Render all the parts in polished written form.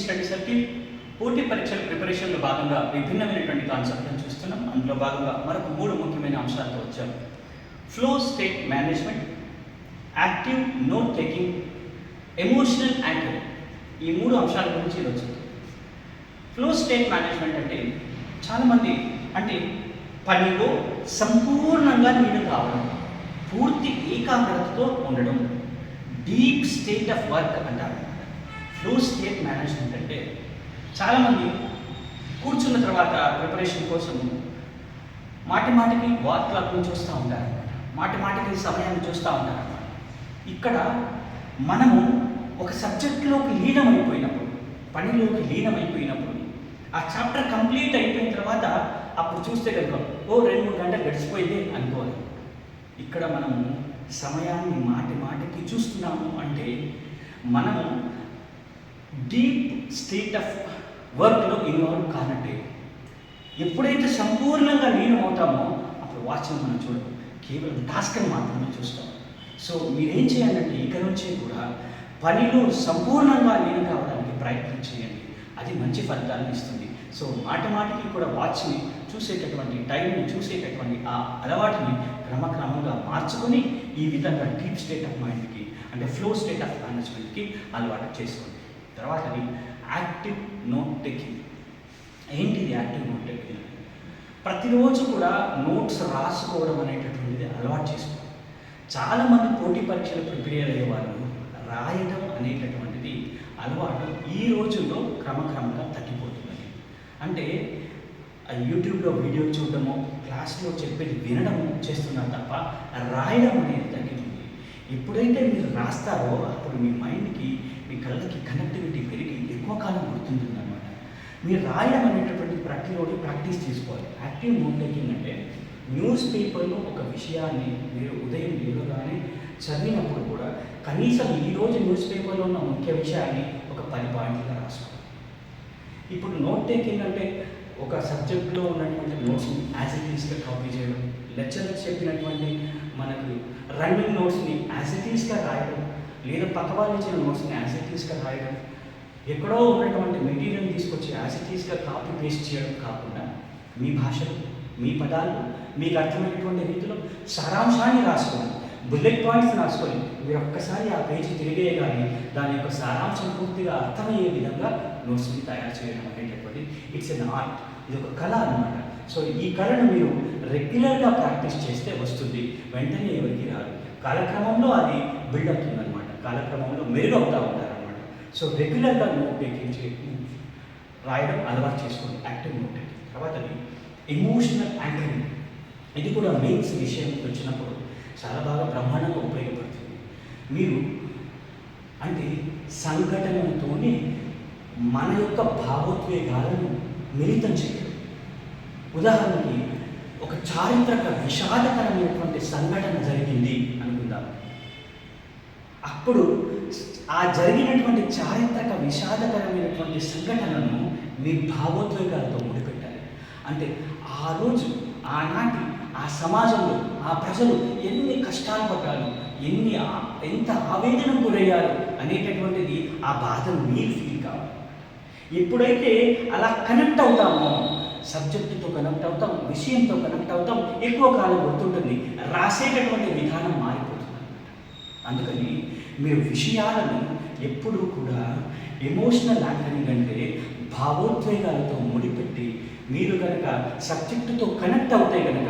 Study circle పోటీ పరీక్షల ప్రిపరేషన్లో భాగంగా విభిన్నమైనటువంటి కాన్సెప్ట్లను చూస్తున్నాం. అందులో భాగంగా మరొక 3 ముఖ్యమైన అంశాలతో వచ్చాం. Flow state management, active note taking, emotional anchoring. ఈ 3 అంశాల గురించి ఈరోజు చూద్దాం. ఫ్లో స్టేట్ మేనేజ్మెంట్ అంటే చాలామంది పనిలో సంపూర్ణంగా నీళ్ళు కావడం, పూర్తి ఏకాగ్రతతో ఉండడం, డీప్ స్టేట్ ఆఫ్ వర్క్ అంటారు. ఫ్లో స్టేట్ మేనేజ్మెంట్ అంటే చాలామంది కూర్చున్న తర్వాత ప్రిపరేషన్ కోసం మాటికి వాల్ క్లాక్ని చూస్తూ ఉంటారు, మాటికి సమయాన్ని చూస్తూ ఉంటారు. ఇక్కడ మనము ఒక సబ్జెక్టులోకి లీనమైపోయినప్పుడు, పనిలోకి లీనమైపోయినప్పుడు, ఆ చాప్టర్ కంప్లీట్ అయిపోయిన తర్వాత అప్పుడు చూస్తే కనుక 2-3 గంటలు గడిచిపోయింది అనుకోవాలి. ఇక్కడ మనము సమయాన్ని మాటికి చూస్తున్నాము అంటే మనము డీప్ స్టేట్ ఆఫ్ వర్క్లో ఇన్వాల్వ్ కానట్టే. ఎప్పుడైతే సంపూర్ణంగా లీనం అవుతామో అప్పుడు వాచ్ని మనం చూడము, కేవలం టాస్క్ని మాత్రమే చూస్తాం. సో మీరేం చేయాలంటే ఇక నుంచి కూడా పనిలో సంపూర్ణంగా లీనం కావడానికి ప్రయత్నం చేయండి. అది మంచి ఫలితాలను ఇస్తుంది. సో మాటికి కూడా వాచ్ని చూసేటటువంటి టైంని చూసేటటువంటి ఆ అలవాటుని క్రమక్రమంగా మార్చుకొని ఈ విధంగా డీప్ స్టేట్ ఆఫ్ మైండ్కి ఫ్లో స్టేట్ ఆఫ్ మేనేజ్మెంట్కి అలవాటు చేసుకోండి. తర్వాతది యాక్టివ్ నోట్ టేకింగ్. ఏంటిది యాక్టివ్ నోట్ టేకింగ్? ప్రతిరోజు కూడా నోట్స్ రాసుకోవడం అనేటటువంటిది అలవాటు చేసుకోవాలి. చాలామంది పోటీ పరీక్షలు ప్రిపేర్ అయ్యే వాళ్ళు రాయడం అనేటటువంటిది అలవాటు ఈ రోజుల్లో క్రమక్రమంగా తగ్గిపోతుంది. యూట్యూబ్లో వీడియో చూడడము, క్లాస్లో చెప్పేది వినడము చేస్తున్నారు తప్ప రాయడం అనేది తగ్గిపోతుంది. ఎప్పుడైతే మీరు రాస్తారో అప్పుడు మీ మైండ్కి, మీ కళ్ళకి కనెక్టివిటీ పెరిగి ఎక్కువ కాలం గుర్తుంటుందన్నమాట. మీరు రాయడం అనేటటువంటి ప్రతిరోజు ప్రాక్టీస్ చేసుకోవాలి. యాక్టివ్ నోట్ టేకింగ్ అంటే న్యూస్ పేపర్లో ఒక విషయాన్ని మీరు ఉదయం లేవగానే చదివినప్పుడు కూడా కనీసం ఈరోజు న్యూస్ పేపర్లో ఉన్న ముఖ్య విషయాన్ని ఒక 10 పాయింట్లుగా రాసుకోవాలి. ఇప్పుడు నోట్ టేకింగ్ అంటే ఒక సబ్జెక్ట్లో ఉన్నటువంటి నోట్స్ని యాజ్ ఇట్ ఈస్గా కాపీ చేయడం, లెక్చరర్స్ చెప్పినటువంటి మనకు రన్నింగ్ నోట్స్ని యాజ్ ఇట్ ఈస్గా రాయడం, లేదా పక్క వాళ్ళు ఇచ్చిన నోట్స్ని యాజ్ ఇట్ ఈస్గా రాయడం, ఎక్కడో ఉన్నటువంటి మెటీరియల్ తీసుకొచ్చి యాజ్ ఇట్ ఈస్గా కాపీ పేస్ట్ చేయడం కాకుండా మీ భాషలో, మీ పదాలు, మీకు అర్థమైనటువంటి రీతిలో సారాంశాన్ని రాసుకొని, బుల్లెట్ పాయింట్స్ రాసుకొని మీరు ఒక్కసారి ఆ పేజీ తిరిగేయగానే దాని యొక్క సారాంశం పూర్తిగా అర్థమయ్యే విధంగా నోట్స్ని తయారు చేయడం అనేటటువంటి ఇట్స్ ఎన్ ఆర్ట్. ఇది ఒక కళ అన్నమాట. సో ఈ కళను మీరు రెగ్యులర్గా ప్రాక్టీస్ చేస్తే వస్తుంది, వెంటనే ఎవరికి రాదు. కాలక్రమంలో అది బిల్డ్ అవుతుందన్నమాట, కాలక్రమంలో మెరుగవుతూ ఉంటారన్నమాట. సో రెగ్యులర్గా నోట్ టేకింగ్ రాయడం అలవాటు చేసుకోండి, యాక్టివ్ నోట్ టేకింగ్. తర్వాత ఎమోషనల్ యాంకరింగ్. ఇది కూడా మెయిన్స్ విషయానికి వచ్చినప్పుడు చాలా బాగా బ్రహ్మాండంగా ఉపయోగపడుతుంది. మీరు సంఘటనలతోనే మన యొక్క భావోద్వేగాలను మిళితం చేయడం. ఉదాహరణకి ఒక చారిత్రక విషాదకరమైనటువంటి సంఘటన జరిగింది అనుకుందాం. అప్పుడు ఆ జరిగినటువంటి చారిత్రక విషాదకరమైనటువంటి సంఘటనను మీ భావోద్వేగాలతో ముడిపెట్టాలి. ఆ రోజు, ఆనాటి ఆ సమాజంలో ఆ ప్రజలు ఎన్ని కష్టాలు పడ్డారు, ఎంత ఆవేదనకు గురయ్యారు అనేటటువంటిది ఆ బాధను మీరు ఫీల్ కావాలి. ఎప్పుడైతే అలా కనెక్ట్ అవుతామో, సబ్జెక్టుతో కనెక్ట్ అవుతాం, విషయంతో కనెక్ట్ అవుతాం, ఎక్కువ కాలం గుర్తుంటుంది, రాసేటటువంటి విధానం మారిపోతుంది. అందుకని మీరు విషయాలను ఎప్పుడూ కూడా ఎమోషనల్ యాంకరింగ్ అంటే భావోద్వేగాలతో ముడిపెట్టి మీరు కనుక సబ్జెక్టుతో కనెక్ట్ అవుతే కనుక,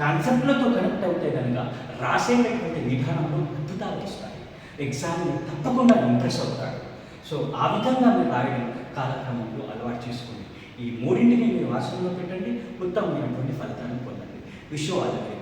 కాన్సెప్ట్లతో కనెక్ట్ అవుతే కనుక రాసేటటువంటి విధానంలో అద్భుతాలు వస్తాయి. ఎగ్జామ్ని తప్పకుండా ఇంప్రెస్ అవుతారు. సో ఆ విధంగా మీరు రాయడం కాలక్రమంలో అలవాటు చేసుకోండి. ఈ 3ంటిని మీరు ఆచరణలో పెట్టండి, ఉత్తమమైనటువంటి ఫలితాలను పొందండి. Wish you all the best.